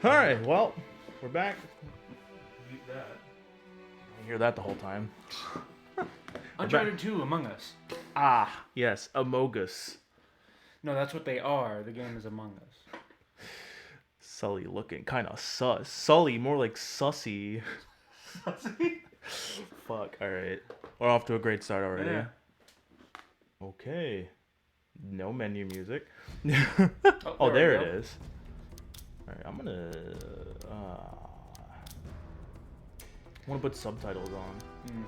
All right, well, we're back. Mute that. I hear that the whole time. Uncharted 2, Among Us. Ah, yes, Amogus. No, that's what they are. The game is Among Us. Sully looking kind of sus. Sully, more like sussy. Sussy? Fuck, all right. We're off to a great start already. Yeah. Okay. No menu music. Oh, there we it go. is. All right, I'm gonna put subtitles on. Mm.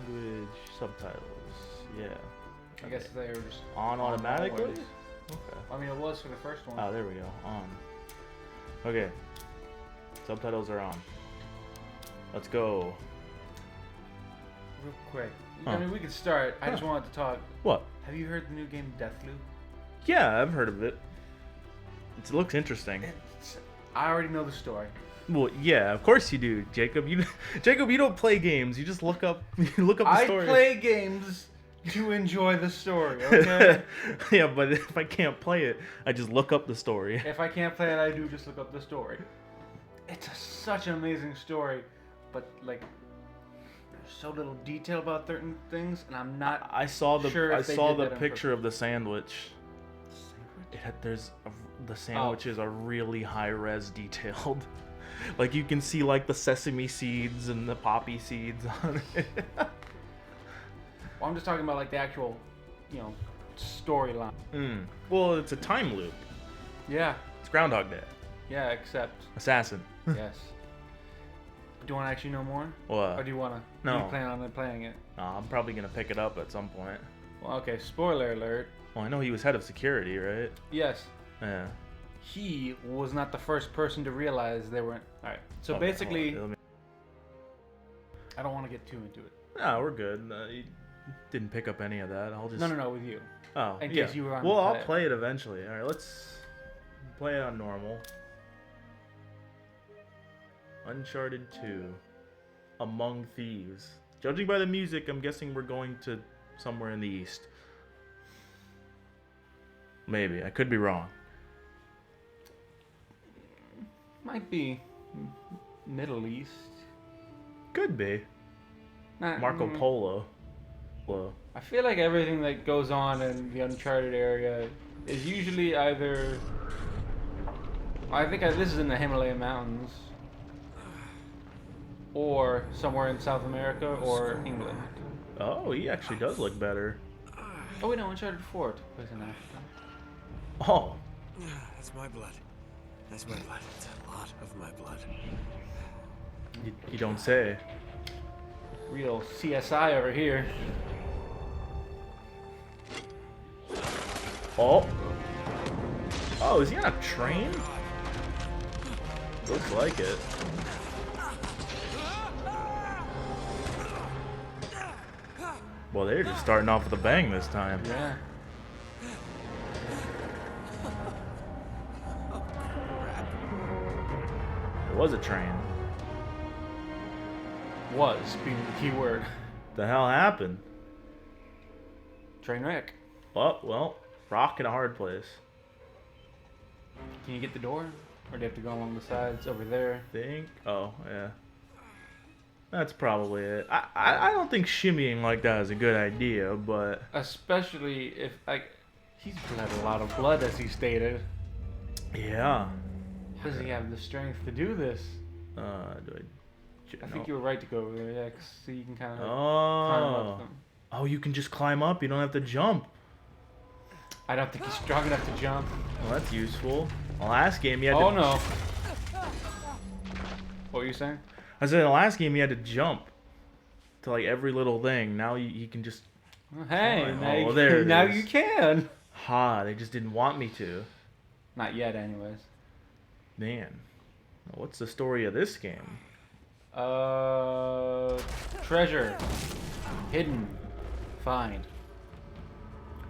Language subtitles. Yeah. I guess they were just On automatically? always. Okay. I mean, it was for the first one. Oh, there we go. On. Okay. Subtitles are on. Let's go. Real quick. Huh. I mean, we could start. I just wanted to talk. What? Have you heard the new game Deathloop? Yeah, I've heard of it. It looks interesting. I already know the story. Well, yeah, of course you do, Jacob. Jacob, you don't play games. You just look up the I story. play games to enjoy the story, okay? Yeah, but if I can't play it, I just look up the story. If I can't play it, I do just look up the story. It's such an amazing story, but like, there's so little detail about certain things, and I'm not. I saw the sure if they did that on picture of the sandwich. purpose. The sandwiches are really high res detailed. Like you can see like the sesame seeds and the poppy seeds on it. Well, I'm just talking about like the actual, storyline. Well, it's a time loop. Yeah, It's Groundhog Day. yeah, except Assassin. yes. Do you want to actually know more, or What? do you want to? No. Do you plan on playing it? I'm probably gonna pick it up at some point. Well, okay. Spoiler alert. Well, I know he was head of security, right? Yes, Yeah. he was not the first person to realize they weren't. All right. So Okay, basically, hold on, I don't want to get too into it. no, we're good. You didn't pick up any of that. I'll just. No, with you. Oh, In yeah. case you were on Well, to I'll play it. play it eventually. All right, let's play it on normal. Uncharted 2. Among Thieves. Judging by the music, I'm guessing we're going to somewhere in the east. Maybe. I could be wrong. Might be Middle East. Could be. Not, Marco Polo. Well, I feel like everything that goes on in the Uncharted area is usually either. I think this is in the Himalayan mountains, or somewhere in South America or England. oh, he actually does look better. Oh wait, no, Uncharted 4 took place in Africa. Oh, That's my blood. That's my blood. It's a lot of my blood. you don't say. Real CSI over here. Oh. Oh, is he on a train? Looks like it. Well, they're just starting off with a bang this time. Yeah. It was a train. Was being the key word. The hell happened? Train wreck. Oh, well, rock in a hard place. Can you get the door? Or do you have to go along the sides over there? Think? Oh, yeah. That's probably it. I don't think shimmying like that is a good idea, but Especially if, like, he's bled a lot of blood, as he stated. yeah. How does he have the strength to do this? Do I think you were right to go over there, yeah, 'cause so you can kind of climb Oh. up them. Oh, you can just climb up. You don't have to jump. I don't think he's strong enough to jump. Well, that's useful. The last game, you had Oh to... no. What were you saying? I said in the last game, you had to jump to, like, every little thing. Now you can just... Well, hey, Oh, now, you, there it now is. you can. Ha, they just didn't want me to. Not yet, anyways. Man. What's the story of this game? Treasure. Hidden. Find.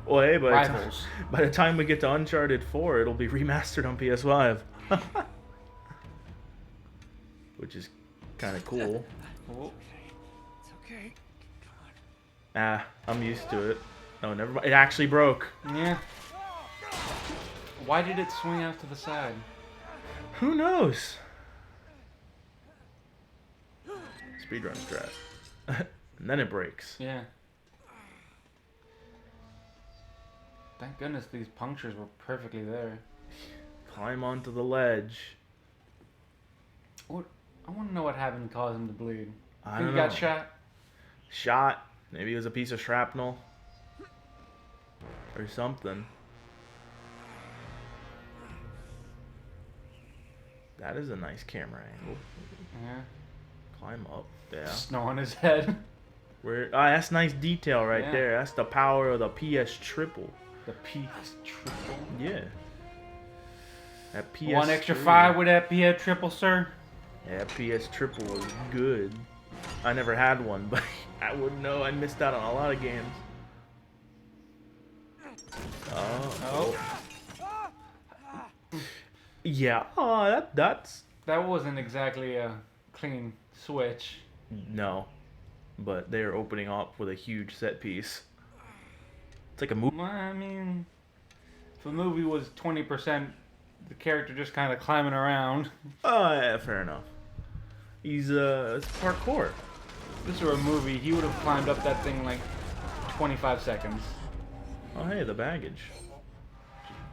Well, hey, Rivals. by the time we get to Uncharted 4, it'll be remastered on PS5. Which is kind of cool. Oh. It's okay. Come on. Ah, I'm used to it. Oh, never mind. It actually broke. Yeah. Why did it swing out to the side? Who knows? Speedrun strat. And then it breaks. Yeah. Thank goodness these punctures were perfectly there. Climb onto the ledge. What? I want to know what happened to cause him to bleed. I Think don't he know. got shot? Shot. Maybe it was a piece of shrapnel. Or something. That is a nice camera angle. Yeah. Climb up. Yeah. Snow on his head. Where? Ah, that's nice detail right Yeah. there. That's the power of the PS triple. The PS triple. Yeah. That PS. 1 extra 5 with that PS triple, sir. Yeah, PS triple was good. I never had one, but I would know. I missed out on a lot of games. Oh. Yeah. Oh, that's That wasn't exactly a clean switch. no, but they're opening up with a huge set piece. It's like a movie. Well, I mean, if the movie was 20%, the character just kind of climbing around. Oh, yeah, fair enough. He's it's parkour. If this were a movie, he would have climbed up that thing like 25 seconds. Oh, hey, the baggage.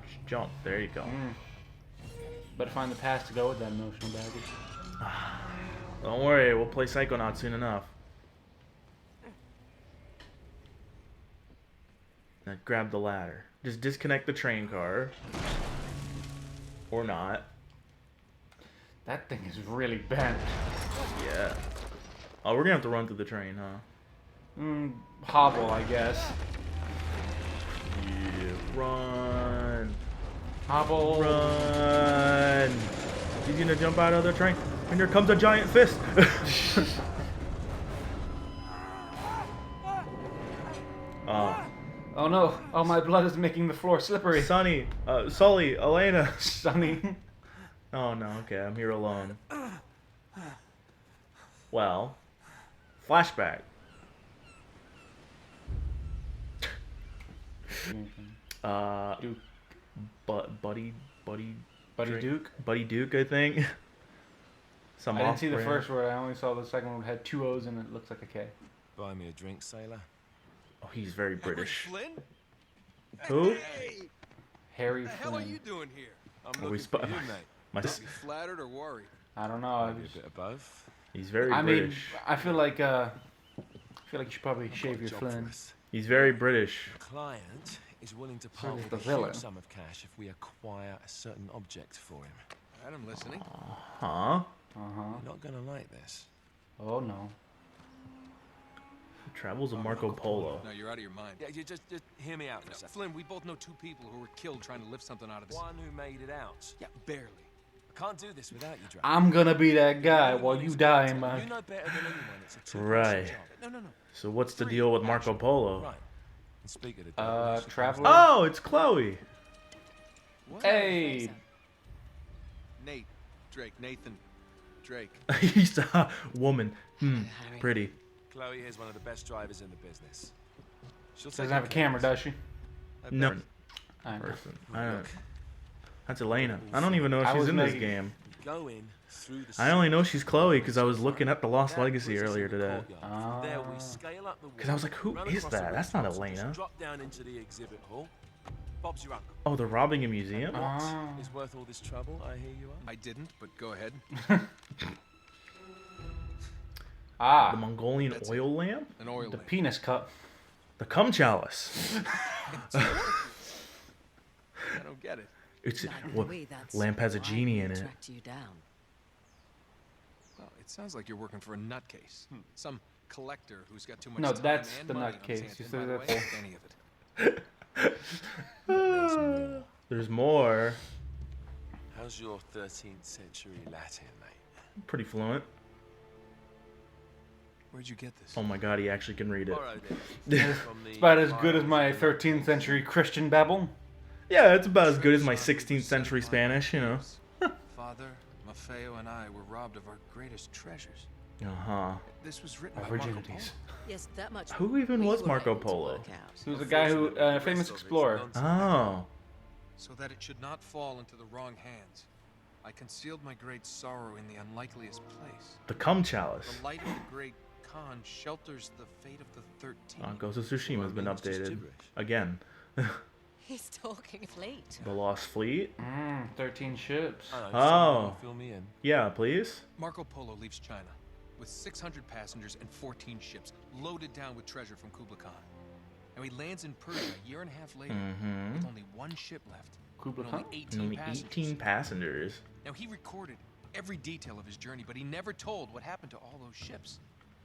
Just jump. There you go. Better find the pass to go with that emotional baggage. Don't worry, we'll play Psychonauts soon enough. Now grab the ladder. Just disconnect the train car. Or not. That thing is really bent. Yeah. Oh, we're gonna have to run through the train, huh? Hobble, I guess. Yeah, run. Hobble. Run. He's gonna jump out of the train. And here comes a giant fist. Oh. Oh no! Oh, my blood is making the floor slippery. Sonny, Sully, Elena. Sonny. Oh no, okay, I'm here alone. Well, flashback. Duke. Buddy Buddy Duke? Buddy Duke, I think. Some I didn't see the off-brand. first word. I only saw the second one. It had 2 O's and it looks like a K. Buy me a drink, sailor. Oh, he's very British. Flynn? Who? Hey, Harry the hell are Flynn. you doing here? I'm Oh, looking he's for sp- you, mate. My, Are you flattered or worried? I don't know. I, Maybe was, a bit of both. he's very I mean, British. I feel like you should probably I've got shave a your job Flynn. for us. He's very British. The client is willing to So part is with the a villain. huge sum of cash if we acquire a certain object for him. All right, I'm listening. Huh? Uh-huh. You're not gonna like this. Oh no. Travels of Marco Polo. No, you're out of your mind. Yeah, you just hear me out for a No, second. Flynn, we both know 2 people who were killed trying to lift something out of this. One who made it out. Yeah, barely. I can't do this without you, Drake. I'm gonna be that guy You're the while one you who's die got in it. my... You know better than anyone. It's a two-person Right. job. No. So what's the 3, deal with Marco action. Polo? Right. And speak of the devil, she comes Traveler? Oh, it's Chloe. What? Hey! Nate. Drake. Nathan. Drake. He's a woman. Pretty. Chloe is one of the best drivers in the business. She'll Doesn't take have a your camera, case. does she? I No. bet. I know. Person. I don't. That's Elena. I don't even know if I she's was in this making- game. Going through the I only know streets. she's Chloe because I was looking at the Lost That Legacy puts us earlier in the today. courtyard. From there we Ah. scale up the 'Cause I was like, who run is across the that? That's not rooftops, Elena. Drop down into the exhibit hall. Bob's your uncle. Oh, they're robbing a museum? Ah. Is worth all this trouble, I hear you are. I didn't, but go ahead. The Ah, Mongolian That's oil lamp? An oil the lamp. penis cup. The cum chalice. I don't get it. It's Like the what way that lamp has a supply genie will in it. track you down. Well, it sounds like you're working for a nutcase. Some collector who's got too much No, time that's and the money on his nutcase. hands. You And said by the that way, for- any of it. There's more. How's your 13th century Latin, mate? Pretty fluent. Where'd you get this? Oh my god, he actually can read it. Borrowed it from the It's about as good as my Bible. 13th century Christian babble. Yeah, it's about as good as my 16th century Spanish, you know. Father, Maffeo, and I were robbed of our greatest treasures. Uh-huh. This was written Our by Marco virginities. Yes, that much. Who even we was were Marco able to Polo? work out. He was a guy who, Unfortunately, the famous rest of it's explorer. nonsense. Oh. So that it should not fall into the wrong hands, I concealed my great sorrow in the unlikeliest place. The cum chalice. The light of the great Khan shelters the fate of the 13. Ghost of Tsushima has been Well, I mean, it's just updated gibberish. again. He's talking fleet. The Lost Fleet. 13 ships. I don't know, Oh. someone fill me in. Yeah, please. Marco Polo leaves China with 600 passengers and 14 ships loaded down with treasure from Kublai Khan. Now he lands in Persia a year and a half later with only one ship left. Kublai and only Khan? 18 Only passengers. 18 passengers. Now he recorded every detail of his journey, but he never told what happened to all those ships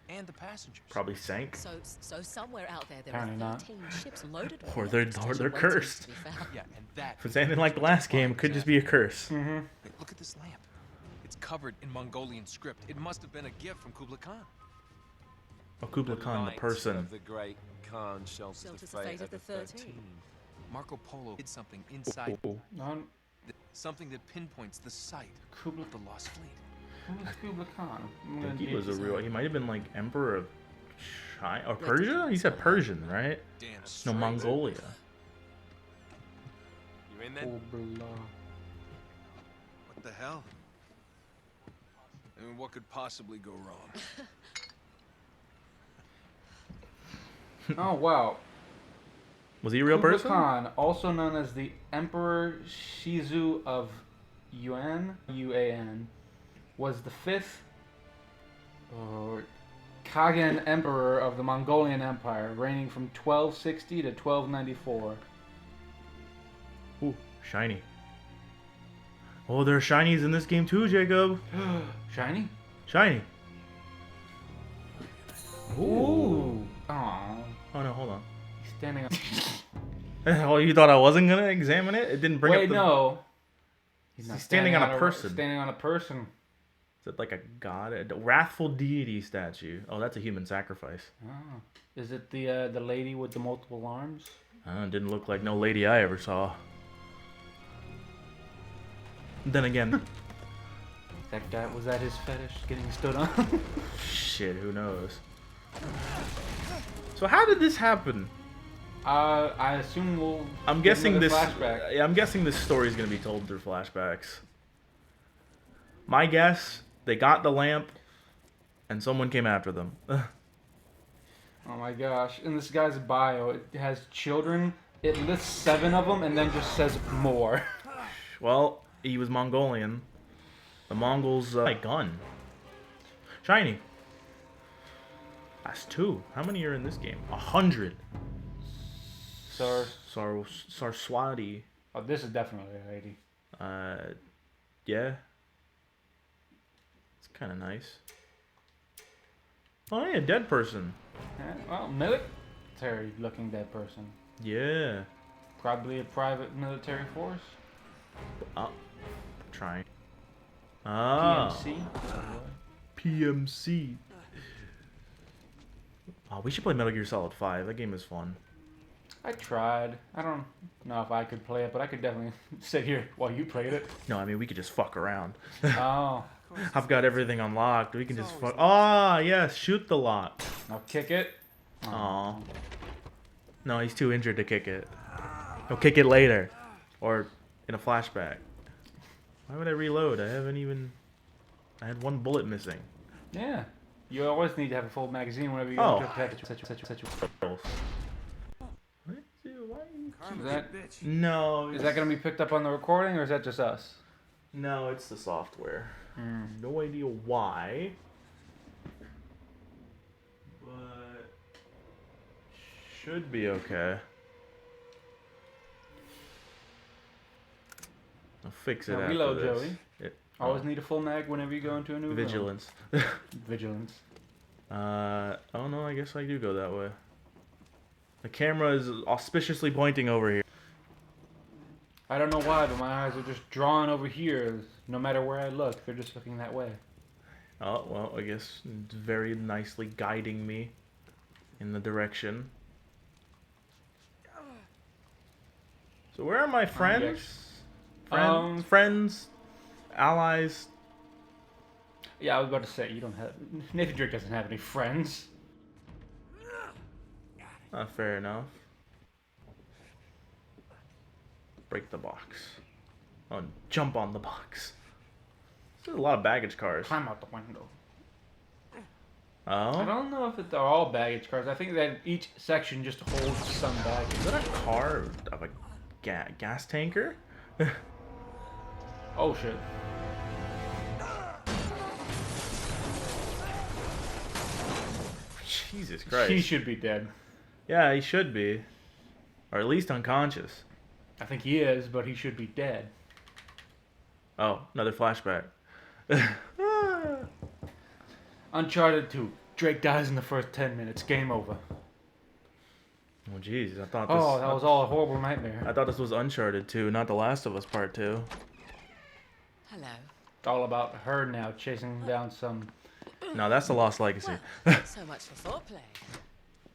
and the passengers. Probably sank. So somewhere out there, there Apparently are not. 13 ships loaded with Or weapons they're just waiting cursed. to be found. Yeah, and that. If it's anything like the last game, it could just be a curse. Wait, look at this lamp. It's covered in Mongolian script. It must have been a gift from Kublai Khan. Oh, Kublai Khan, the light person. of the great Khan shelters the fate of the 13. Marco Polo did something inside, Non something that pinpoints the site Kublai of the lost fleet. Who was Kublai Khan? I think he was a real. He might have been like emperor of China or Persia. He said Persian, right? Damn No, straight. Mongolia. You in then? Kublai. What the hell? I mean, what could possibly go wrong? Oh wow. Was he a real Kublai person? Khan, also known as the Emperor Shizu of Yuan, was the fifth Khagan Emperor of the Mongolian Empire, reigning from 1260 to 1294. Ooh, shiny. Oh, there are shinies in this game too, Jacob. Shiny? Shiny. Ooh. Aw. Oh no, hold on. He's standing up. Oh, you thought I wasn't gonna examine it? It didn't bring Wait, up the... no. He's not He's standing on a person. Standing on a person. Is it like a god? A wrathful deity statue. Oh, that's a human sacrifice. Oh. Is it the lady with the multiple arms? Didn't look like no lady I ever saw. Then again, That guy, was that his fetish, getting stood on? shit, who knows? So how did this happen? I assume we'll. I'm get guessing another this. flashback. Yeah, I'm guessing this story is gonna be told through flashbacks. My guess, they got the lamp, and someone came after them. Oh my gosh! In this guy's bio, it has children. It lists 7 of them, and then just says more. Well, he was Mongolian. The Mongols. My gun. Shiny. That's 2. How many are in this game? 100. Sarswati. Oh, this is definitely a lady. Yeah. It's kind of nice. Oh yeah, dead person. Yeah, well, military-looking dead person. Yeah. Probably a private military force. Trying. Ah. PMC. PMC. Oh, we should play Metal Gear Solid 5. That game is fun. I tried. I don't know if I could play it, but I could definitely sit here while you played it. No, I mean we could just fuck around. Oh, I've got everything unlocked. We can just fuck. Ah, yes, shoot the lot. now kick it. Aw. No, he's too injured to kick it. He'll kick it later, or in a flashback. Why would I reload? I haven't even. I had 1 bullet missing. Yeah. You always need to have a full magazine whenever you go Oh. into such. Karma's that- a bitch. No. Is that going to be picked up on the recording, or is that just us? No, it's the software. No idea why. But should be okay. I'll fix it Now after reload, this. Joey. It- Always need a full mag whenever you go into a new room. Vigilance. Vigilance. Oh no, I guess I do go that way. The camera is auspiciously pointing over here. I don't know why, but my eyes are just drawn over here. No matter where I look, they're just looking that way. Oh, well, I guess it's very nicely guiding me in the direction. So where are my friends? Friends? Allies? Yeah, I was about to say, you don't have... Nathan Drake doesn't have any friends. Fair enough. Break the box. Oh, jump on the box. There's a lot of baggage cars. Climb out the window. Oh? I don't know if they're all baggage cars. I think that each section just holds some baggage. Is that a car of a gas tanker? Oh shit. Jesus Christ. He should be dead. Yeah, he should be. Or at least unconscious. I think he is, but he should be dead. Oh, another flashback. Uncharted 2. Drake dies in the first 10 minutes. Game over. Oh, jeez. I thought this... Oh, that was all a horrible nightmare. I thought this was Uncharted 2, not The Last of Us Part 2. Hello. It's all about her now chasing down some... No, that's The Lost Legacy. Well, so much for foreplay.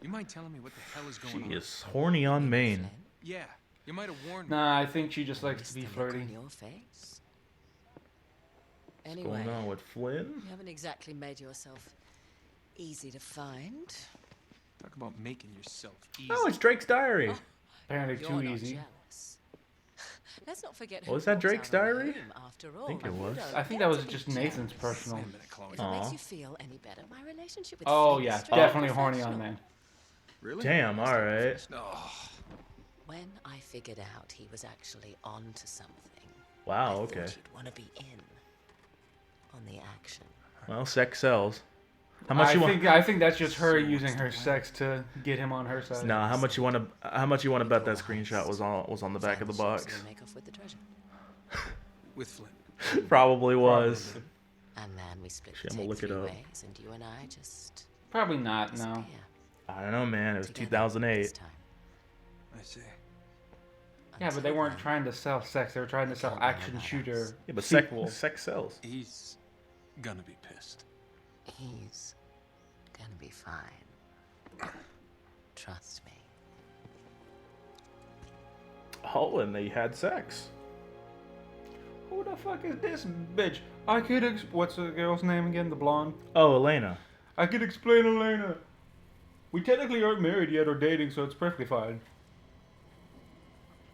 You mind telling me what the hell is She going on? is horny on Maine. Flynn, Yeah, you might have warned me. Nah, I think she just likes what's to be the look flirty. on your face? What's Anyway, going on with Flynn? you haven't exactly made yourself easy to find. Talk about making yourself easy. Oh, it's Drake's diary. Apparently You're too not easy. jealous. Let's not forget Was who that walked Drake's out on diary? home, after all. think it You was. don't I think get that was to be just Nathan's jealous. personal. Wait a minute, Chloe. If it Aw. makes you feel any better, my relationship with Oh Flynn yeah, is strictly definitely horny on professional. that. Really? Damn, alright. Oh, When I figured out he was actually on to something, I Wow, thought okay. you'd want to be in on the action. Well, sex sells. How much you want? I think that's just her using her sex to get him on her side. Nah, how much you want to bet that screenshot was on the back of the box? So you make off with the treasure. with Flynn. Probably was. And then we split Shit, the I'm gonna take look it three up. ways, and you and I just Probably not. No. disappear I don't know, man. It was together 2008. this time. I see. Yeah, but they Until weren't then, trying to sell sex. They were trying to sell Can't worry action about shooter us. Yeah, but sequel. sex sells. He's gonna be pissed. He's gonna be fine. Trust me. Oh, and they had sex. Who the fuck is this bitch? I could what's the girl's name again? The blonde. Oh, Elena. I could explain Elena. We technically aren't married yet or dating, so it's perfectly fine.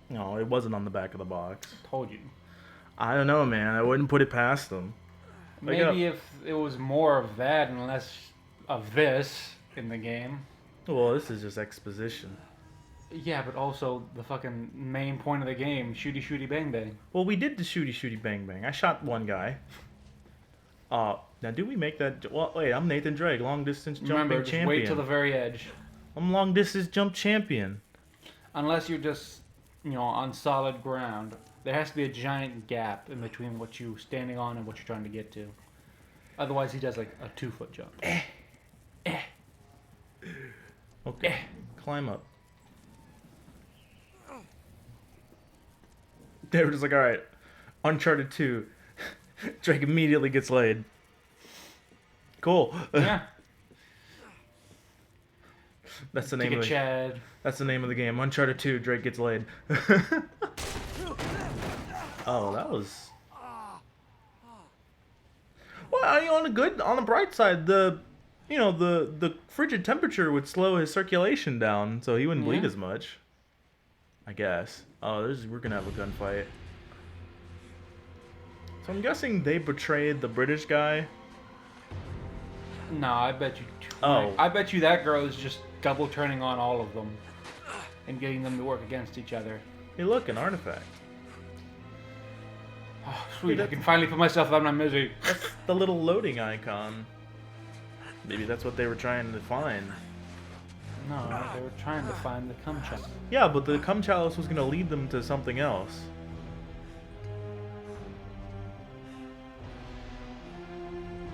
No, it wasn't on the back of the box. Told you. I don't know, man. I wouldn't put it past them. Like, Maybe if it was more of that and less of this in the game. Well, this is just exposition. Yeah, but also the fucking main point of the game, shooty shooty bang bang. Well, we did the shooty bang bang. I shot one guy. Now do we make that? Well, wait. I'm Nathan Drake, long distance jumping Remember, just champion. wait till the very edge. I'm long distance jump champion. Unless you're just, on solid ground. There has to be a giant gap in between what you're standing on and what you're trying to get to. Otherwise, he does like a 2-foot jump. Okay, climb up. They were just like, all right, Uncharted 2. Drake immediately gets laid. Cool. Yeah. That's the Take name a of the, Chad. that's the name of the game. Uncharted 2. Drake gets laid. Oh, that was. Well, on the bright side, the frigid temperature would slow his circulation down, so he wouldn't bleed Yeah. as much. I guess. Oh, we're gonna have a gunfight. So I'm guessing they betrayed the British guy. No, I bet you. Oh. I bet you that girl is just double turning on all of them, and getting them to work against each other. Hey, look, an artifact. Oh, sweet! I can finally put myself out of my misery. That's the little loading icon. Maybe that's what they were trying to find. No, they were trying to find the cum chalice. Yeah, but the cum chalice was gonna lead them to something else.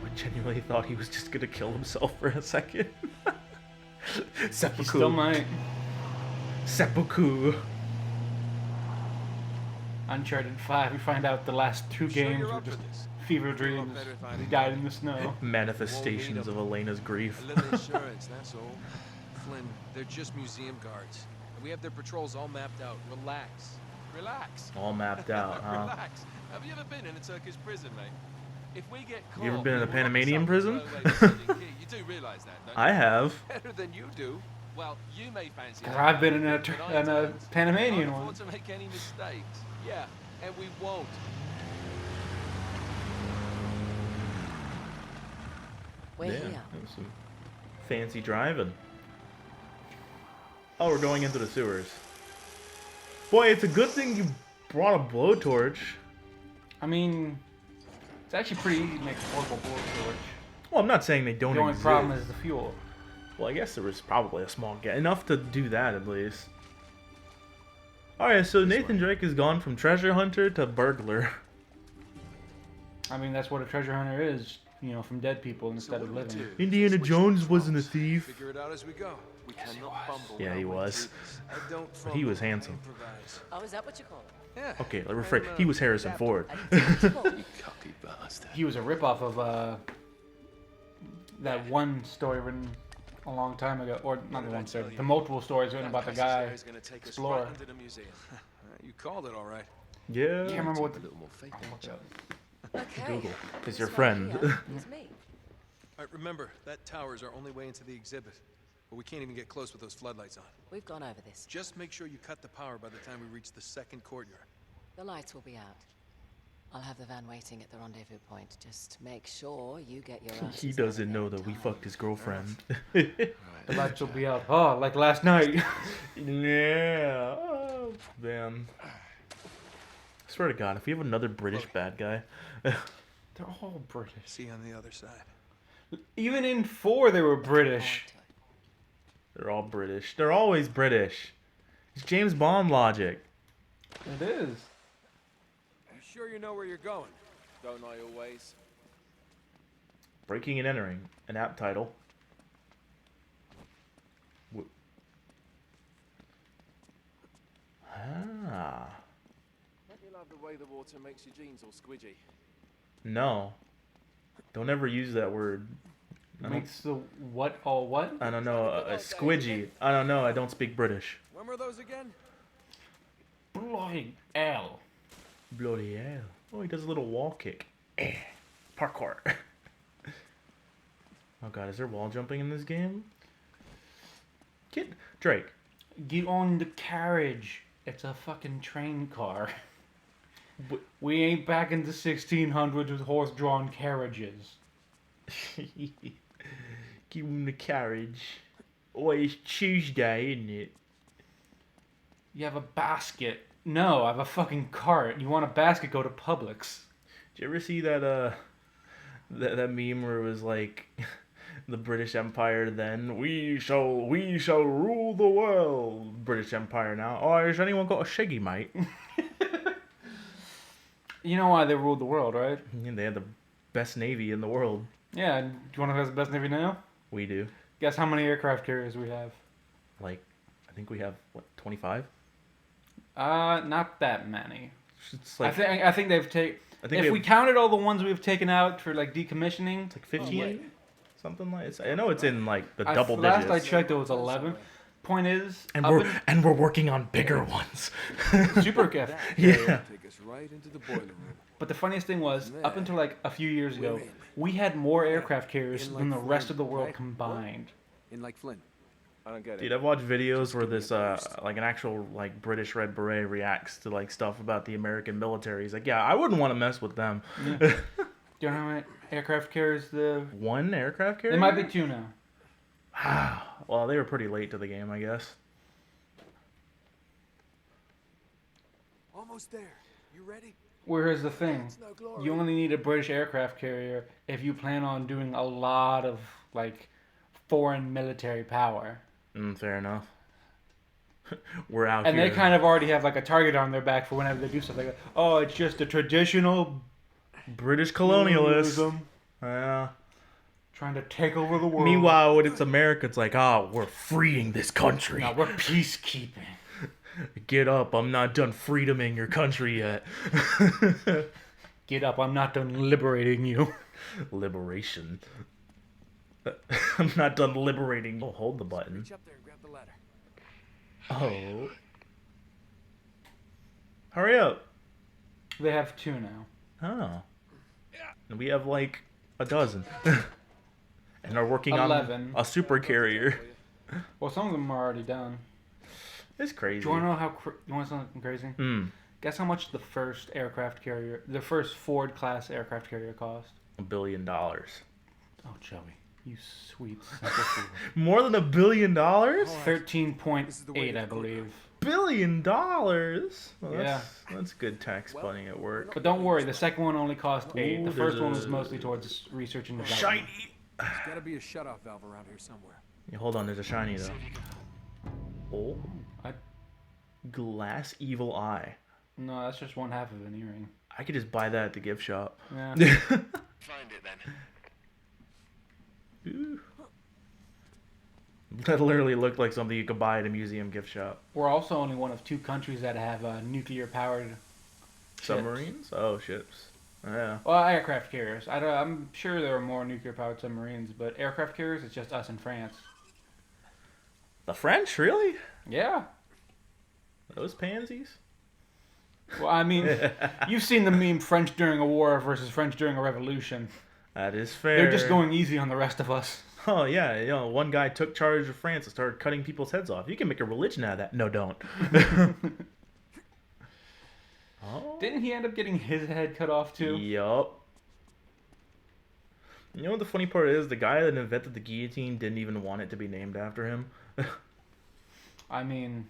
I genuinely thought he was just gonna kill himself for a second. He Seppuku. still might. Seppuku. Uncharted 5, we find out the last two games you're were up for just this? fever dreams. better if I He didn't. died in the snow. Manifestations of Elena's grief. A little insurance, that's all. Flynn, they're just museum guards. And we have their patrols all mapped out. Relax. Relax. All mapped out, huh? Relax. Have you ever been in a Turkish prison, mate? If we get caught, ever been in a we're up to Panamanian something. prison? Well, wait, you do realize that, don't you? I have. Better than you do. Well, you may fancy Because that, I've been in a, but I in a don't. Panamanian Can't one. afford to make any mistakes. Yeah, and we won't. We're Yeah, here. that was some fancy driving. Oh, we're going into the sewers. Boy, it's a good thing you brought a blowtorch. I mean, it's actually pretty easy to make a portable blowtorch. Well, I'm not saying they don't The only exist. problem is the fuel. Well, I guess there was probably a small gap. Enough to do that, at least. Alright, so Nathan Drake has gone from treasure hunter to burglar. I mean, that's what a treasure hunter is, you know, from dead people instead of living. Indiana Jones wasn't a thief. Figure it out as we go. We cannot fumble. Yeah, he our way was. through this. I don't But he was fumble, I handsome. improvise. Oh, is that what you call it? Yeah. Okay, let me rephrase. He was Harrison Ford. Cocky bastard. He was a ripoff of that one story written a long time ago, or not the one story, the multiple stories written about the guy. Explorer. Into the museum. You called it all right. Yeah. I can't remember what A the. little more faith. I'll look it up. Okay. Google is This your right friend. here is me. All right, remember, that tower is our only way into the exhibit. But we can't even get close with those floodlights on. We've gone over this. Just make sure you cut the power by the time we reach the second courtyard. The lights will be out. I'll have the van waiting at the rendezvous point. Just make sure you get your asses He out doesn't of know there that in we time. fucked his girlfriend. The lights will be out. Oh, like last night. Yeah. Oh, man. I swear to God, if we have another British bad guy. They're all British. See you on the other side. Even in 4, they were British. They're all British. They're always British. It's James Bond logic. It is. You sure you know where you're going? Don't I always? Breaking and Entering, an app title. Ah. You love the way the water makes your jeans all squidgy. No. Don't ever use that word. I don't, Makes the what all what? I don't know. Squidgy. I don't know. I don't speak British. When were those again? Bloody hell. Bloody hell. Oh, he does a little wall kick. Parkour. Oh god, is there wall jumping in this game? Kid Drake. Get on the carriage. It's a fucking train car. W- We ain't back in the 1600s with horse-drawn carriages. Give him the carriage. Oh, it's Tuesday, isn't it? You have a basket. No, I have a fucking cart. You want a basket, go to Publix. Did you ever see that that meme where it was like the British Empire then? We shall rule the world. British Empire now. Oh, has anyone got a shiggy, mate? You know why they ruled the world, right? And they had the best navy in the world. Yeah, and do you want to know who has the best navy now? We do. Guess how many aircraft carriers we have? Like, I think we have what, 25? Not that many. It's like I think they've taken. I think If we we counted all the ones we've taken out for like decommissioning, it's like 15, something like. I know it's in like the I- double last digits. I checked, it was 11. Point is, and up we're working on bigger ones. in super carrier. Yeah. Take us right into the boiler room. But the funniest thing was, up until like a few years ago, We're in. we had more aircraft carriers In, than the like, rest of the Flint, world right? combined. In like Flint. I don't get it. Dude, I've watched videos where give me this a boost. like an actual like British Red Beret reacts to like stuff about the American military. He's like, yeah, I wouldn't want to mess with them. Do you know how many aircraft carriers the? One aircraft carrier? There might be 2 now. Well, they were pretty late to the game, I guess. Almost there. You ready? Where's the thing? It's no glory. You only need a British aircraft carrier if you plan on doing a lot of like foreign military power. Fair enough. We're out And here. they kind of already have like a target on their back for whenever they do stuff like that. Oh, it's just a traditional British colonialists. colonialism Yeah. trying to take over the world. Meanwhile, when it's America, it's like, oh, we're freeing this country. no, we're peacekeeping. Get up, I'm not done freedoming your country yet. Get up, I'm not done liberating you. Liberation. I'm not done liberating. Oh, hold the button. Reach up there and grab the ladder. Oh. Hurry up. They have 2 now. Oh. And we have like a dozen. And are working 11. on a super carrier. Well, some of them are already done. It's crazy. Do you want to know how? You want something crazy? Mm, Guess how much the first Ford class aircraft carrier cost? $1 billion. Oh, Joey, you sweet simple fool. More than $1 billion? This is the way 13.8, to I go. believe. $1 billion? Well, Yeah. That's good tax money at work. But don't worry, the second one only cost 8. Ooh, The first there's one was a- mostly towards research and development. Shiny. There's gotta be a shutoff valve around here somewhere. Yeah, hold on, there's a shiny though. Oh, I, glass evil eye. no, that's just one half of an earring. I could just buy that at the gift shop. Yeah. Find it then. Ooh. That literally looked like something you could buy at a museum gift shop. We're also only one of 2 countries that have nuclear-powered Submarines? Oh, ships. Yeah. Well, aircraft carriers. I'm sure there are more nuclear-powered submarines, but aircraft carriers, it's just us in France. The French, really? Yeah. Those pansies? Well, I mean, you've seen the meme French during a war versus French during a revolution. That is fair. They're just going easy on the rest of us. Oh, yeah. You know, one guy took charge of France and started cutting people's heads off. You can make a religion out of that. No, don't. Oh. Didn't he end up getting his head cut off too? Yup. You know what the funny part is? The guy that invented the guillotine didn't even want it to be named after him. I mean,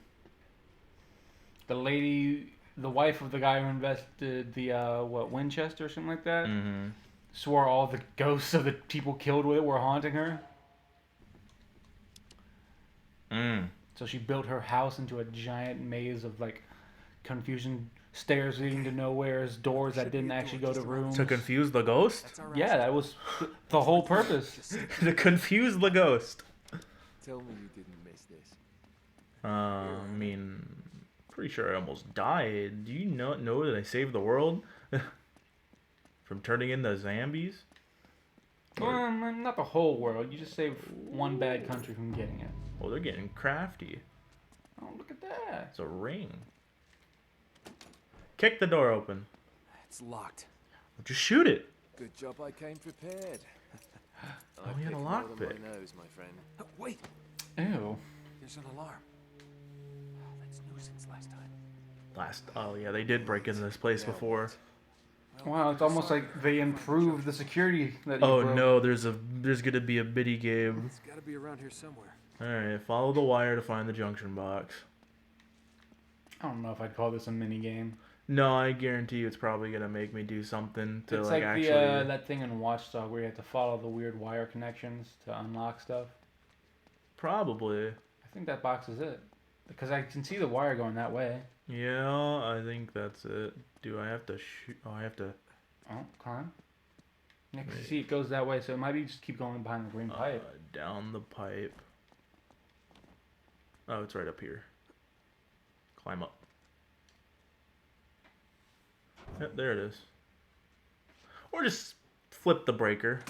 the wife of the guy who invested the Winchester or something like that, Mm-hmm. swore all the ghosts of the people killed with it were haunting her. Mm. So she built her house into a giant maze of like confusion, stairs leading to nowheres, doors that didn't actually go to rooms. To confuse the ghost? That's our Yeah, that was the whole purpose. To confuse the ghost. Tell me you didn't miss this. I mean, pretty sure I almost died. Do you not know that I saved the world from turning into zombies? Well, not the whole world. You just saved one bad country from getting it. Oh, they're getting crafty. Oh, look at that. It's a ring. Kick the door open. It's locked. Just shoot it. Good job I came prepared. Oh, we had a lockpick. My nose, my friend. Oh, wait, Ew. there's an alarm. Oh, that's new since last time. Oh yeah, they did break into this place before. Wow, it's almost like they improved the security that you Oh broke. no, there's gonna be a mini game. It's gotta be around here somewhere. All right, follow the wire to find the junction box. I don't know if I'd call this a mini game. No, I guarantee you, it's probably gonna make me do something to It's like like actually. the that thing in Watchdog where you have to follow the weird wire connections to unlock stuff. Probably. I think that box is it. Because I can see the wire going that way. Yeah, I think that's it. Do I have to shoot? Oh, I have to. Oh, climb. Yeah, 'cause you Wait. see it goes that way, so it might be just keep going behind the green pipe. Down the pipe. Oh, it's right up here. Climb up. Yep, there it is. Or just flip the breaker.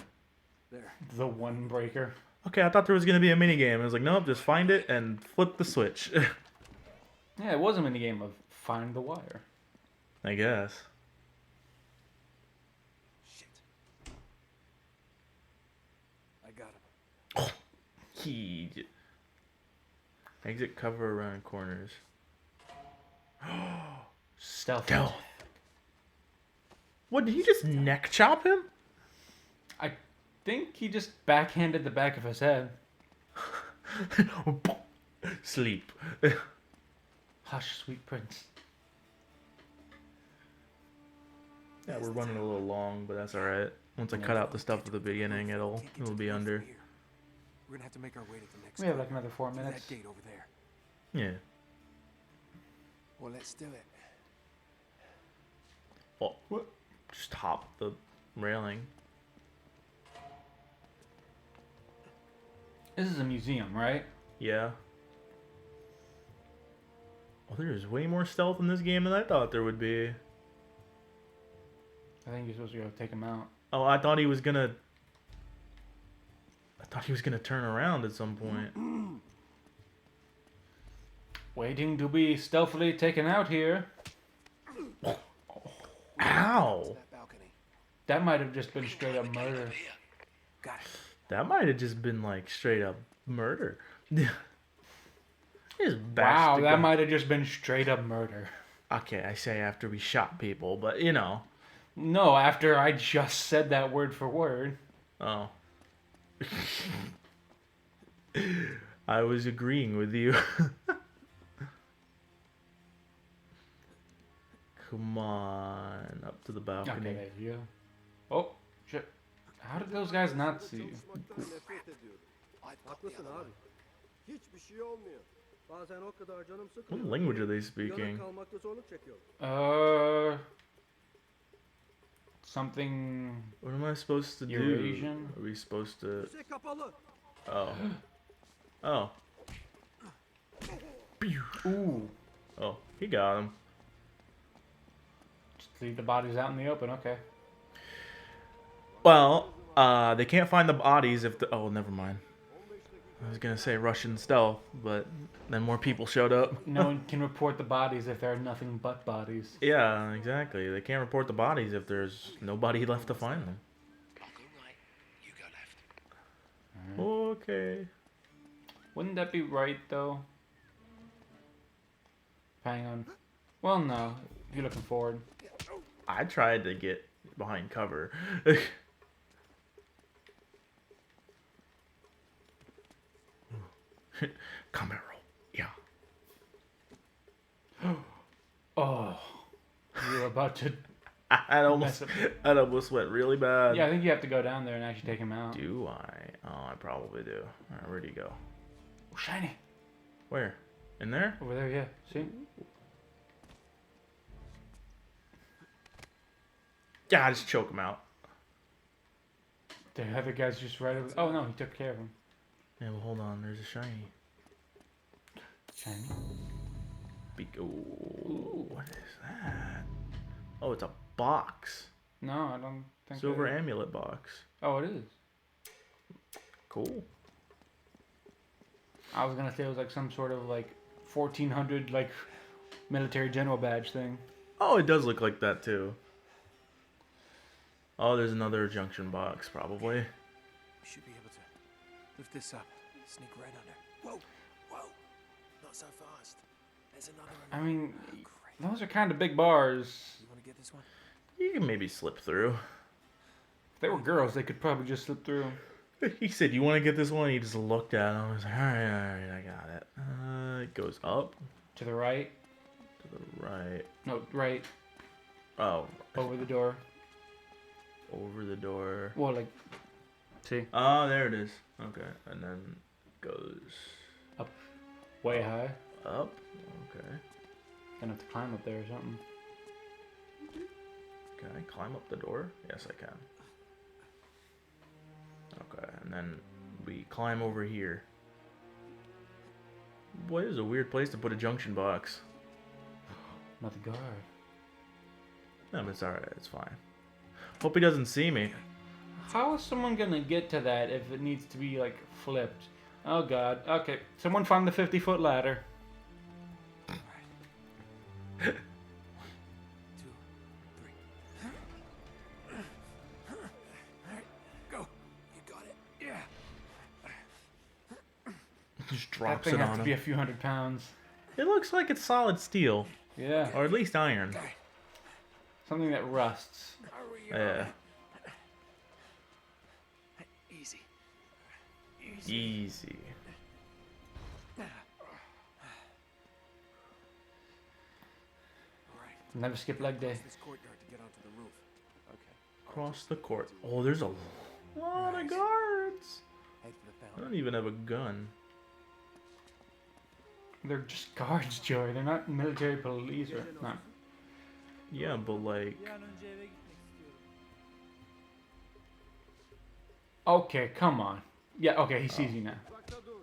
There. The one breaker. Okay, I thought there was gonna be a mini game. I was like, nope, just find it and flip the switch. Yeah, it was a mini game of find the wire. I guess. Shit. I got him. He. Exit cover around corners. Stealth. Stealth. What, did you just neck chop him? I think he just backhanded the back of his head. Sleep. Hush, sweet prince. Yeah, we're running a little long, but that's alright. Once I cut out the stuff at the beginning, it'll be under. We're gonna have to make our way to the next We have door. like another 4 Through minutes. that gate over there. Yeah. Well, let's do it. Oh, just hop the railing. This is a museum, right? Yeah. Oh, there's way more stealth in this game than I thought there would be. I think you're supposed to go take him out. Oh, I thought he was gonna turn around at some point. Waiting to be stealthily taken out here. Ow! That balcony. That might have just been straight up murder. Got it. That might have just been like straight up murder. Just bashed Wow, the that guy. might have just been straight up murder. Okay, I say after we shot people, but you know. No, after I just said that word for word. Oh. I was agreeing with you. Come on, up to the balcony. Okay, there you go. Oh, shit. How did those guys not see you? Çalışmaktan nefret ediyorum. Haklısın abi. Hiçbir şey olmuyor. Bazen o kadar canım What sıkılıyor. language are they Yana speaking? kalmakta zorluk çekiyorum. Something What am I supposed to do? Eurasian? Are we supposed to? Füze kapalı. Oh. Oh. Pew. Ooh. Oh, he got him. Just leave the bodies out in the open, okay. Well, they can't find the bodies if the. Oh, never mind. I was gonna say Russian stealth, but then more people showed up. No one can report the bodies if there are nothing but bodies. Yeah, exactly. They can't report the bodies if there's nobody left to find them. I'll go right. You go left. Okay. Wouldn't that be right, though? Hang on. Well, no. If you're looking forward. I tried to get behind cover. Combat roll. Yeah. Oh. You're about to... I almost, Mess that almost went really bad. Yeah, I think you have to go down there and actually take him out. Do I? Oh, I probably do. Alright, where'd he go? Oh, shiny. Where? In there? Over there, yeah. See? Yeah, just choke him out. The other guy's just right over... Oh, no, he took care of him. Yeah, well, hold on. There's a shiny. Shiny. Ooh, what is that? Oh, it's a box. No, I don't think Silver that is. amulet box. Oh, it is. Cool. I was gonna say it was like some sort of like 1400 like military general badge thing. Oh, it does look like that too. Oh, there's another junction box, probably. We should be able to lift this up. Sneak right under. Whoa, whoa. Not so fast. There's another one. I mean, Oh, great. those are kind of big bars. You want to get this one? You can maybe slip through. If they were girls, they could probably just slip through. He said, "You want to get this one?" He just looked at him. I was like, "All right, I got it." It goes up To the right. to the right. No, right. Oh, Over the door. over the door. Well, like, see, Oh, there it is. Okay, and then goes way high. up. Okay. Gonna have to climb up there or something. Can I climb up the door? Yes, I can. Okay, and then we climb over here. Boy, this is a weird place to put a junction box. Not the guard. No, but it's alright, it's fine. Hope he doesn't see me. How is someone gonna get to that if it needs to be like flipped? Oh god. Okay, someone find the 50-foot ladder. Two, three. Alright, go. You got it. Yeah. Just That drops thing it has on to be a him. few hundred pounds. It looks like it's solid steel. Yeah. Or at least iron. Something that rusts. Hurry Yeah. Easy. Easy. Alright. Never skip leg day. Cross this courtyard to get onto the roof. Okay. Cross the court. Oh, there's a lot of guards. Head for the I fountain. don't even have a gun. They're just guards, Joey. They're not military police or not. Yeah, but like... Okay, come on. Yeah, okay, he sees you now. Uzakta dur.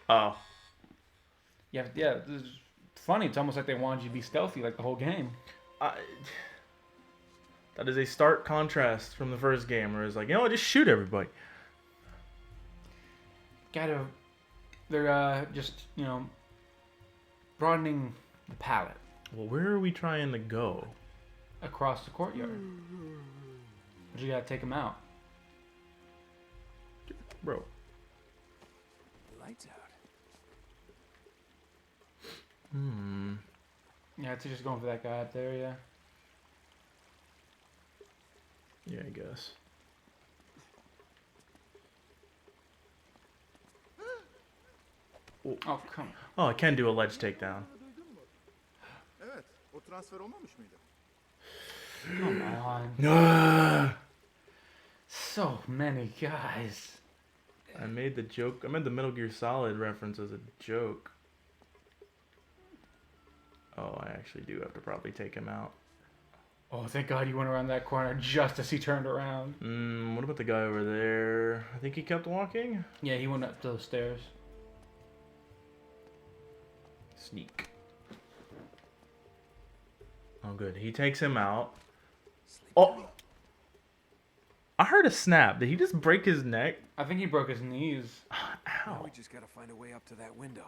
Oh. Yeah, this is funny. It's almost like they wanted you to be stealthy like the whole game. That is a stark contrast from the first game where it's like, you know what, just shoot everybody. They're just, you know, broadening the palette Well, where are we trying to go? across the courtyard. But you gotta take them out. Bro. The lights out. Yeah, it's just going for that guy up there, yeah. Yeah, I guess. Oh, come on. Oh, I can do a ledge takedown. Evet, o transfer olmamış mıydı? Come on. No. So many guys. I made the joke. I made the Metal Gear Solid reference as a joke. Oh, I actually do have to probably take him out. Oh, thank God you went around that corner just as he turned around. What about the guy over there? I think he kept walking. Yeah, he went up those stairs. Sneak. Oh, good. He takes him out. Oh! I heard a snap. Did he just break his neck? I think he broke his knees. Now Ow. we just gotta find a way up to that window.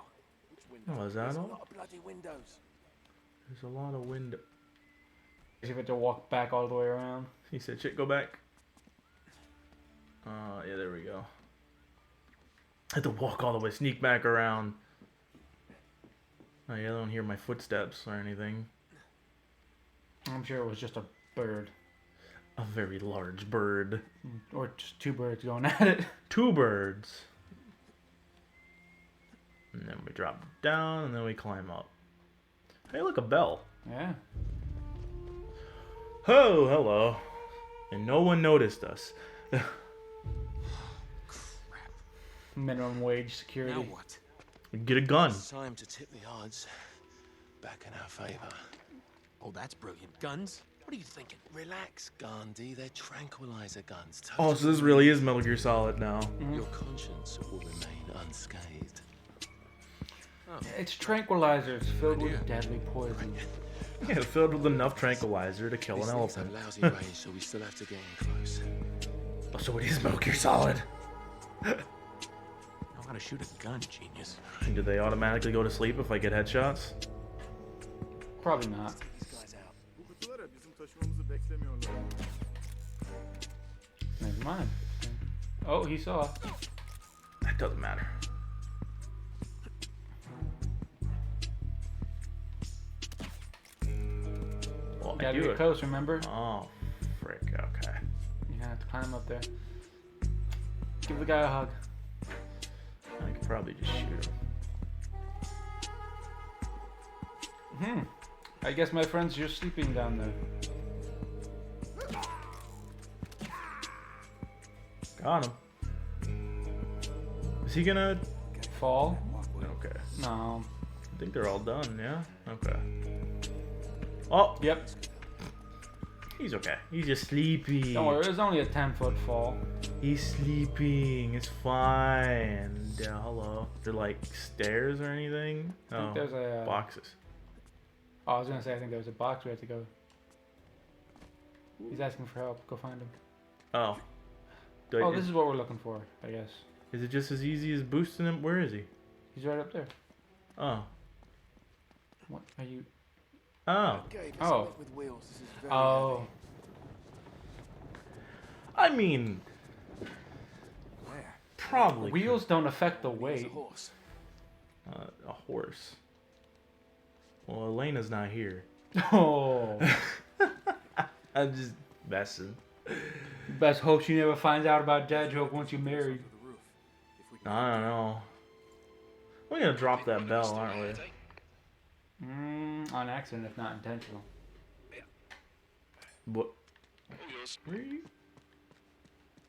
Which Oh, is that There's a all? lot of bloody windows. There's a lot of window. You have to walk back all the way around. He said, shit, go back. Yeah, there we go. I had to walk all the way, sneak back around. Oh, yeah, I don't hear my footsteps or anything. I'm sure it was just a bird. A very large bird. Or just two birds going at it. Two birds. And then we drop down, and then we climb up. Hey, look, a bell. Yeah. Oh, hello. And no one noticed us. Crap. Minimum wage security. Now what? Get a gun. It's time to tip the odds back in our favor. Oh, that's brilliant. Guns? What are you thinking? Relax, Gandhi. They're tranquilizer guns. Oh, so this really is Metal Gear Solid now. Your conscience will remain unscathed. It's tranquilizers filled with deadly poison. Yeah, filled with enough tranquilizer to kill an These things have elephant. lousy range, so we still have to get in close. Oh, so it is Metal Gear Solid. Know how to shoot a gun, genius. And do they automatically go to sleep if I get headshots? Probably not. This guy's out. Bu kutulara bizim taşımamızı beklemiyorlar. Never mind. Oh, he saw. That doesn't matter. Well, I Gotta do get it. close, remember? Oh, frick. Okay. You have to climb up there. Give the guy a hug. I could probably just shoot him. I guess my friend's just sleeping down there. Got him. Is he gonna... Fall? Okay. No. I think they're all done, yeah? Okay. Oh, Yep. he's okay. He's just sleepy. Don't worry, it was only a 10-foot fall. He's sleeping. It's fine. Yeah, hello. They're like stairs or anything? I think there's a... boxes. Oh, I was gonna say, I think there was a box we had to go. He's asking for help. Go find him. Oh. Oh, this is what we're looking for, I guess. Is it just as easy as boosting him? Where is he? He's right up there. Oh. What are you... Oh. Okay, Oh. something with wheels. This is very Oh. I mean, heavy. Where? probably. Wheels don't affect the There's a weight. horse. A horse. Well, Elena's not here. Oh. I'm just messing. Best hope she never finds out about dad joke once you're married. For the roof. If we can I don't know. We're gonna drop that bell, aren't we? On accident, if not intentional. What? Where are you?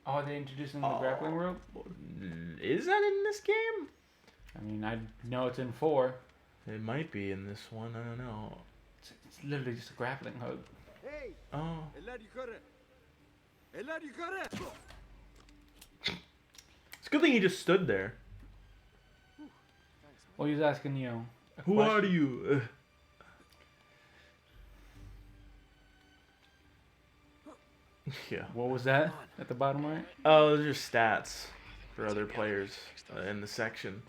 Oh, are they introducing the grappling rope? Is that in this game? I mean, I know it's in 4. It might be in this one. I don't know. It's literally just a grappling hook. Hey, Oh. eller yukarı. Eller yukarı. It's a good thing he just stood there. Well, he was asking, you know, a Who question. are you? Yeah. What was that at the bottom right? Oh, those are stats for other players in the section.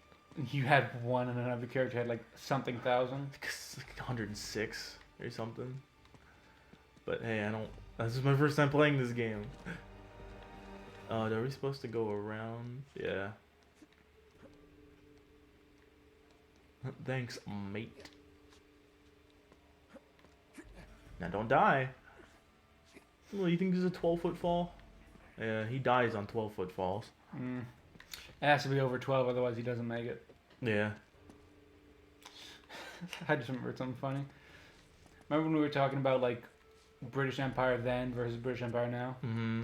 You had one and another character had like something thousand. It's like 106 or something. But hey, I don't. This is my first time playing this game. Oh, are we supposed to go around? Yeah. Thanks, mate. Now don't die. Well, you think this is a 12-foot fall? Yeah, he dies on 12-foot falls. It has to be over 12, otherwise he doesn't make it. Yeah. I just remembered something funny. Remember when we were talking about like British Empire then versus British Empire now? Mm-hmm.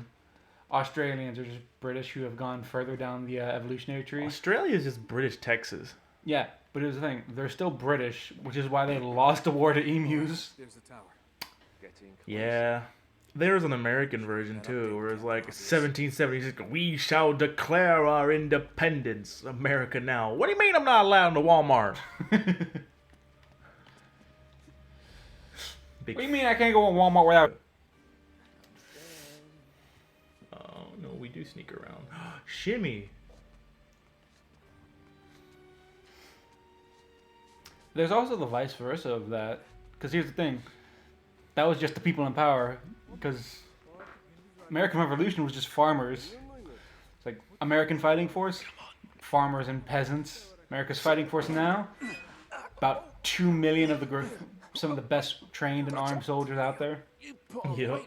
Australians are just British who have gone further down the evolutionary tree. Australia is just British Texas. Yeah, but here's the thing: they're still British, which is why they lost the war to emus. There's the tower. Getting close. Yeah. There was an American version too, where it's like 1776, we shall declare our independence, America now. What do you mean I'm not allowed to Walmart? Big What do you mean I can't go to Walmart without? Oh, no, we do sneak around. Shimmy. There's also the vice versa of that. Because here's the thing. That was just the people in power. Because American Revolution was just farmers. It's like American fighting force, farmers and peasants. America's fighting force now, about 2 million of the group, some of the best trained and armed soldiers out there. Yep.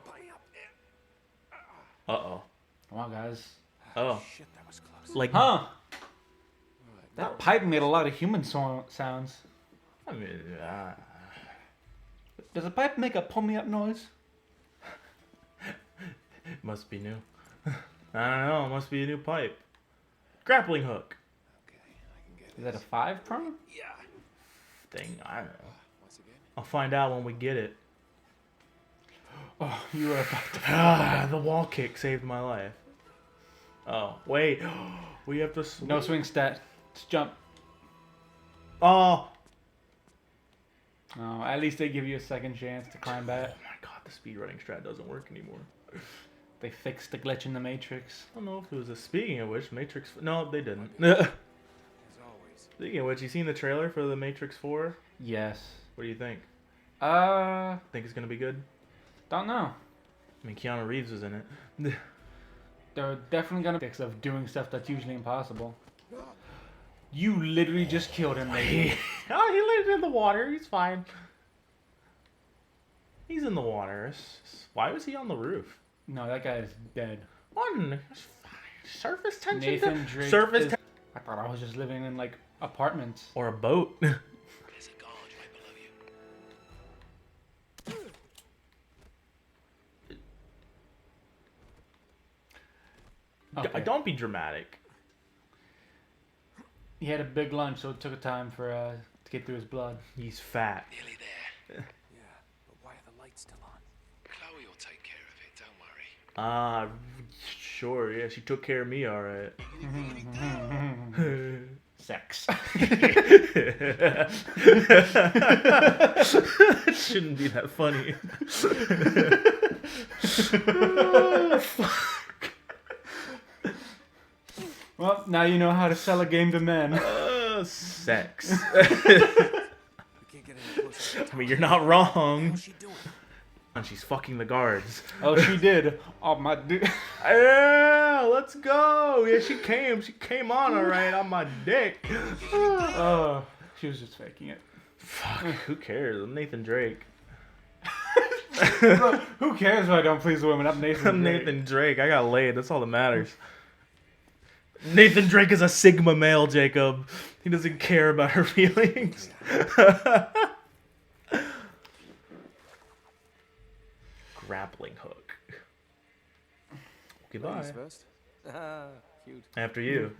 Uh-oh. Come on, guys. Oh. Shit, that was close. Like, Huh? That pipe made a lot of human sounds. I mean, Does a pipe make a pull me up noise? must be new. I don't know, must be a new pipe. Grappling hook. Okay, I can get Is that a 5 prong? Thing, I don't know. once again. I'll find out when we get it. Oh, you were about to. Ah, the wall kick saved my life. Oh, wait. We have to... No swing stat. Just jump. Oh! Oh, at least they give you a second chance to climb back. Oh my god, the speedrunning strat doesn't work anymore. They fixed the glitch in the Matrix. I don't know if it was a... Speaking of which, Matrix... No, they didn't. As always. Speaking of which, you seen the trailer for the Matrix 4? Yes. What do you think? Think it's gonna be good? Don't know. I mean, Keanu Reeves was in it. They're definitely gonna fix of doing stuff that's usually impossible. You literally just killed him, Nathan. Oh, he lived in the water. He's fine. He's in the water. Why was he on the roof? No, that guy is dead. One. Surface tension? Nathan Drake Surface is- tension. I thought I was just living in like apartments. Or a boat. There's a guard right below you. Okay. Don't be dramatic. He had a big lunch, so it took a time for to get through his blood. He's fat. Nearly there. Yeah, but why are the lights still on? Chloe will take care of it, don't worry. Sure, yeah, she took care of me alright. Sex. It shouldn't be that funny. Oh, fuck. Well, now you know how to sell a game to men. Sex. We can't get any closer. I mean, you're not wrong. What's she doing? And she's fucking the guards. Oh, she did. Oh my dude. Yeah, let's go. Yeah, she came on alright on my dick. Oh, she was just faking it. Fuck, who cares? I'm Nathan Drake. Who cares if I don't please the women? I'm Nathan. I'm Drake. Nathan Drake. I got laid. That's all that matters. Nathan Drake is a Sigma male, Jacob. He doesn't care about her feelings. Grappling hook. Goodbye. Ladies first. Ah, cute. After you.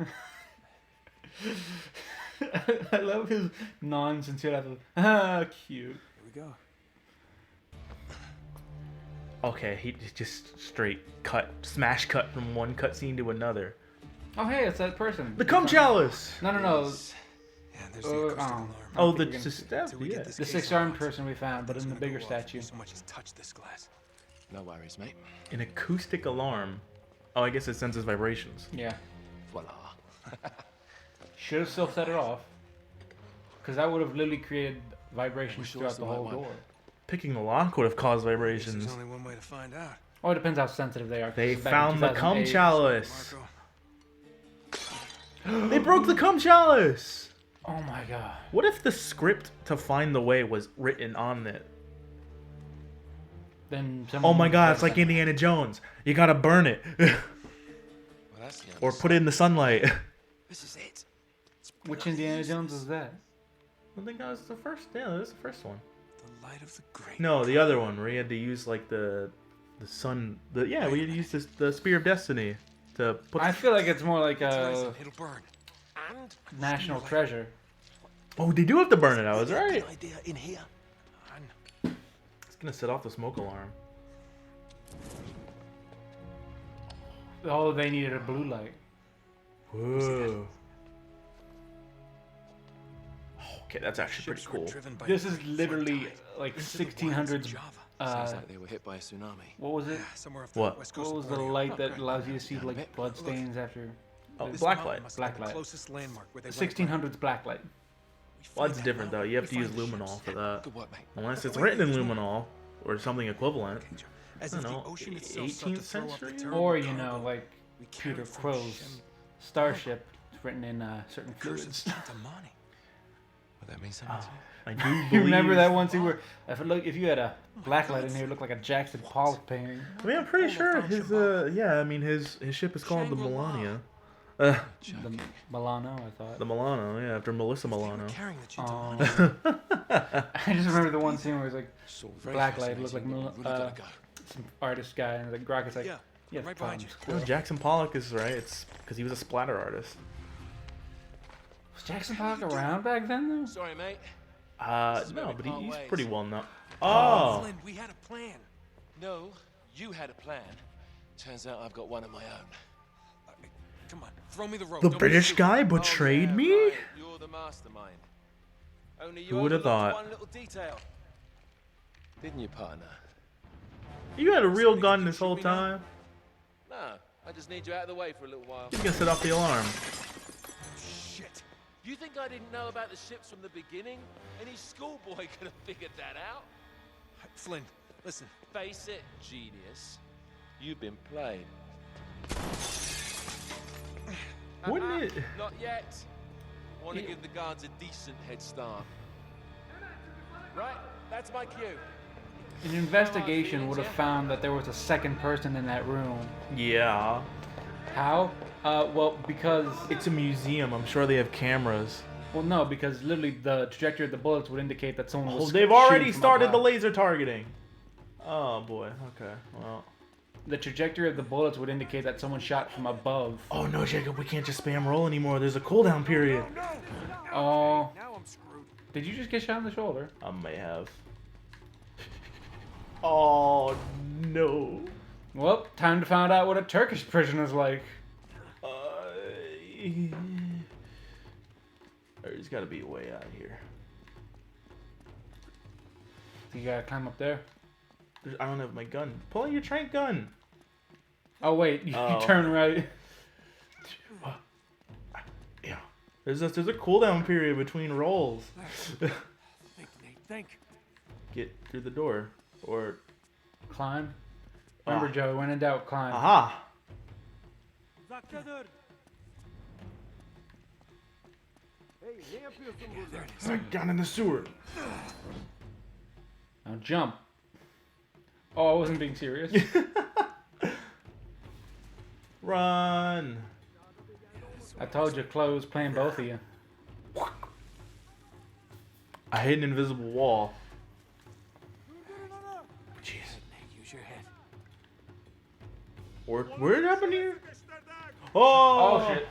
I love his non-sincere level. Ah, cute. Here we go. Okay, he just straight smash cut from one cutscene to another. Oh, hey, it's that person. The cum chalice. No. Yeah, there's the acoustic alarm. Oh, think the we're gonna see- step. Till we get Yeah. this The case six-armed unlocked, person we found, but in the nothing's bigger gonna go off if statue. you so much as touch this glass. No worries, mate. An acoustic alarm. Oh, I guess it senses vibrations. Yeah. Voila. Should have still set it off. Because that would have literally created vibrations sure throughout it's the the right whole one. door. Picking the lock would have caused There's vibrations. only one way to find out. Oh, it depends how sensitive they are. 'cause They back in found the cum 2008 chalice. Marco. They broke the cum chalice. Oh my god. What if the script to find the way was written on it? Then Oh my god, it's like Indiana Jones. You gotta burn it. Well, that's the Or put it in the sunlight. This is it. Which Indiana Jones is that? I think that was the first. Yeah, that was the first one. The light of the great. No, the other one where you had to use like the sun. Yeah, we had to use the spear of destiny to put. I feel like it's more like nice a and it'll burn. And national treasure. Oh, they do have to burn it. I was An right. idea in here. It's gonna set off the smoke alarm. Oh, they needed a blue light. Whoa. Okay, that's actually pretty ships were cool. driven by This is flood literally tide like into the wilds of 1600s. Java. Sounds like they were hit by a tsunami. What was it? Somewhere off the What? west coast What was of the Borneo. light that great. allows you to see Down a like bit. blood stains after? Oh, This black mountain light. must have been Black the light. closest landmark where they went 1600s black light. Well, that's different though. You have to use luminol for that. Good work, mate. Unless it's written in luminol or something equivalent. As I if don't the know, ocean itself sought to 18th throw off the century? terrible Or you cargo know, like we Peter carried from Crow's Shem. Starship. It's written in certain Curse of fluids. Santa Mani. Would that mean something to you? I do You believe. remember that one scene where if you had a black light in here, it looked like a Jackson Pollock painting. I mean, I'm pretty sure his yeah. I mean, his ship is called the Melania. The Milano, I thought. The Milano, yeah, after Melissa Milano. Carrying the cheetah Oh. Mani. I just remember the one scene where it was like Very black light looked like fascinating, but we really gotta go. some artist guy, and like Grok is like, Yeah, yeah, right behind you. No, Jackson Pollock is right. It's because he was a splatter artist. Was Jackson Pollock around back then though? Sorry, mate. No, but he's pretty well known. Oh, Oh, Flynn, we had a plan. No, you had a plan. Turns out I've got one of my own. Come on, throw me the rope. the Don't be British stupid. guy betrayed Oh, yeah, me. right. You're the mastermind. Only you Who would've overlooked thought? one little detail. Didn't you, partner? You had a real gun this whole time. No, I just need you out of the way for a little while. He's gonna set off the alarm. Shit. You think I didn't know about the ships from the beginning? Any schoolboy could have figured that out. Flynn, listen. Face it, genius. You've been played. Wouldn't it? Not yet. Want to give the guards a decent head start. Right, that's my cue. An investigation would have found that there was a second person in that room. Yeah. How? Well, because It's a museum. I'm sure they have cameras. well, no, because literally the trajectory of the bullets would indicate that someone Oh, was. they've already shooting from started the above. laser targeting. Oh boy. Okay. Well. The trajectory of the bullets would indicate that someone shot from above. Oh no, Jacob. We can't just spam roll anymore. There's a cooldown period. Oh, Now I'm screwed. did you just get shot in the shoulder? I may have. Oh no. Well, time to find out what a Turkish prison is like. There's got to be a way out of here. You gotta climb up there. I don't have my gun. Pull out your trank gun. Oh wait, you Oh. turn right. Yeah. There's a cooldown period between rolls. Think, Nate, think. Get through the door. Or. Climb. Remember, Ah. Joe, when in doubt, climb. Aha! Uzakta dur. Hey, ne yapıyorsun burada? Right down in the sewer. Now jump. Oh, I wasn't being serious. Run! I told you, Chloe was playing both of you. I hit an invisible wall. Jeez. Nate, use your head. Or where it happened here? Oh! Oh shit.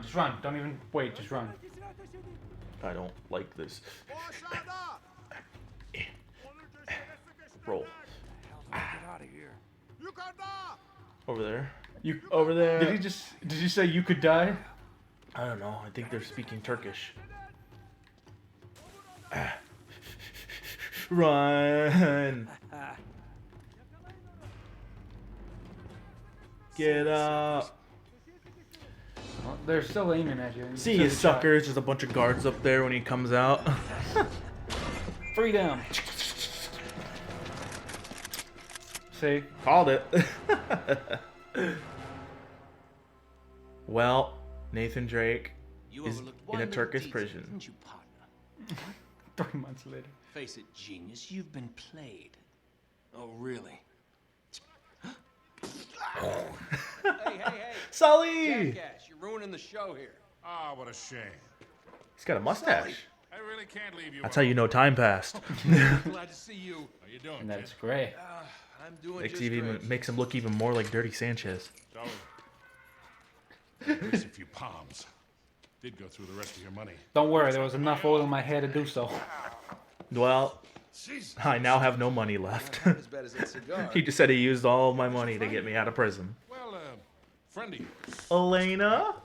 Just run. Don't even wait, just run. I don't like this. O aşağıda. Roll. Get out of here. Yukarıda. Over there. You over there? Did you say you could die? I don't know. I think they're speaking Turkish. Run! Get up! Well, they're still aiming at you. See you, Took a shot. suckers. There's a bunch of guards up there when he comes out. Freedom. See? Called it. Well, Nathan Drake You is overlooked in one a little Turkish detail, prison. didn't you, partner? 3 months later. Face it, genius, you've been played. Oh, really? Hey! Sully! Jackass, you're ruining the show here. Ah, what a shame. He's got a mustache. I really can't leave you. That's how you know time passed. Glad to see you. How you doing, And kid? that's great. I'm doing Makes, just even, great. makes him look even more like Dirty Sanchez. Sorry. At least a few palms. Did go through the rest of your money. Don't worry, there was enough oil in my hair to do so. Well, Jesus. I now have no money left. Not as bad as that cigar. He just said he used all of my money to get me out of prison. Well, friend of yours. Elena?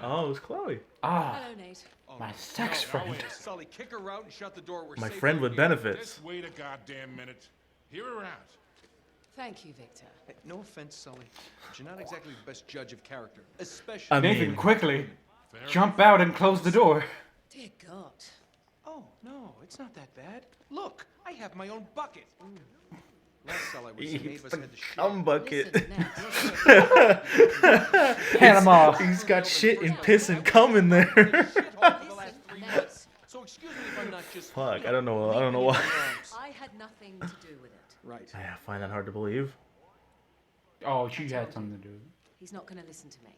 Oh, it was Chloe. Ah, Hello, Nate. my sex Now friend. wait a second. Sully, kick her out and shut the door. We're My safe friend over with here. benefits. Just wait a goddamn minute. Hear her out. Thank you, Victor. Hey, no offense, Sully, but you're not exactly the best judge of character, especially. I Nathan, mean, quickly, Fair jump out and close the door. Dear God. Oh no, it's not that bad. Look, I have my own bucket. Last Sully was the he's neighbors the had the shit. cum bucket. Listen, now, Hand him off. He's got shit and piss and cum in there. Shithole for the last 3 Listen, months. So excuse me if I'm not just. Fuck, I don't know why. I had nothing to do with it. Right. I find that hard to believe. Oh, she had something to do with it. He's not going to listen to me.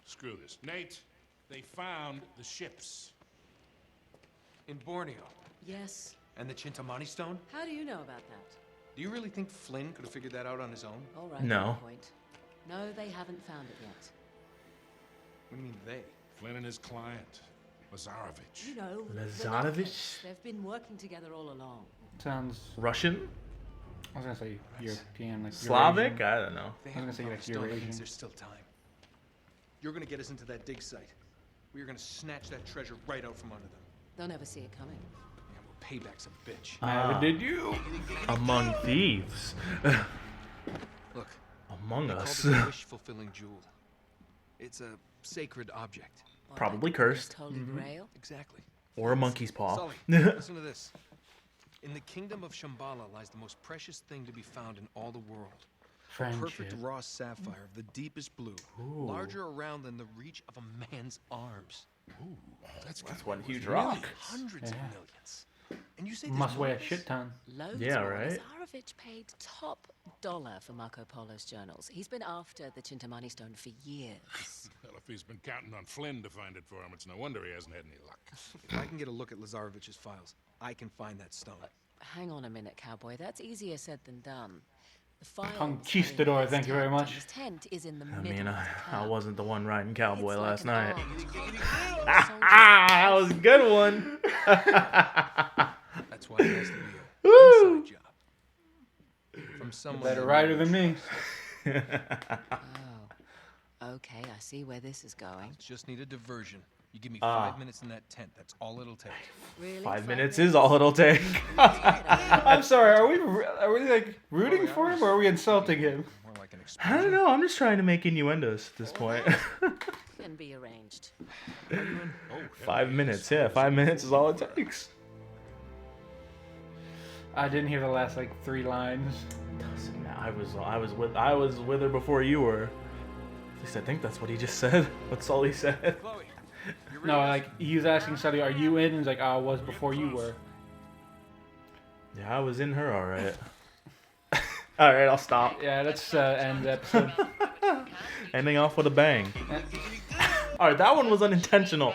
Screw this. Nate, they found the ships. In Borneo. Yes. And the Chintamani stone? How do you know about that? Do you really think Flynn could have figured that out on his own? All right. No. good point. No, they haven't found it yet. What do you mean they? Flynn and his client, Lazarevich. You know, the Lazarovich? nutcase. They've been working together all along. Sounds, Russian? I was gonna say European, like Slavic? Eurasian. I don't know. They I was gonna say, haven't like, found the stone. That Eurasian. means there's still time. You're gonna get us into that dig site. We are gonna snatch that treasure right out from under them. They'll never see it coming. Yeah, well, payback's a bitch. Never Ah. did you? Among thieves. Look, Among they call us. this a wish-fulfilling jewel. It's a sacred object. Or Probably like the cursed. Holy Grail. Exactly. Or a monkey's paw. Sully, listen to this. In the kingdom of Shambhala lies the most precious thing to be found in all the world. Friendship. Perfect raw sapphire of the deepest blue, larger around than the reach of a man's arms. That's That's one huge Really? rock. Hundreds of Yeah. millions. And you say there's Must more weigh a of this? shit ton. Loads Yeah, more. right? Lazarevich paid top dollar for Marco Polo's journals. He's been after the Chintamani stone for years. Well, if he's been counting on Flynn to find it for him, it's no wonder he hasn't had any luck. If I can get a look at Lazarevich's files, I can find that stone. Hang on a minute, cowboy. That's easier said than done. The files Conquistador, are in his thank you very tent, much. and His tent is in the I middle mean, of the I camp. wasn't the one riding cowboy It's last like an night. armed conflict. Ah, that was a good one. That's why it has to be an inside job. From someone. Better that rider knows. than me. Oh, okay. I see where this is going. Just need a diversion. You give me Ah. 5 minutes in that tent. That's all it'll take. Really? 5 minutes is all it'll take. I'm sorry. Are we like rooting for him or are we insulting him? More like an I explosion. don't know. I'm just trying to make innuendos at this point. Can be arranged. Oh, 5 minutes. Yeah, 5 minutes is all it takes. I didn't hear the last like 3 lines. Doesn't matter. I was with her before you were. At least I think that's what he just said. That's all he said. Chloe, you No, ready? like he was asking Sully, "Are you in?" And he's like, "I was before you were." Yeah, I was in her, all right. All right, I'll stop. Yeah, let's end the episode. Ending off with a bang. All right, that one was unintentional.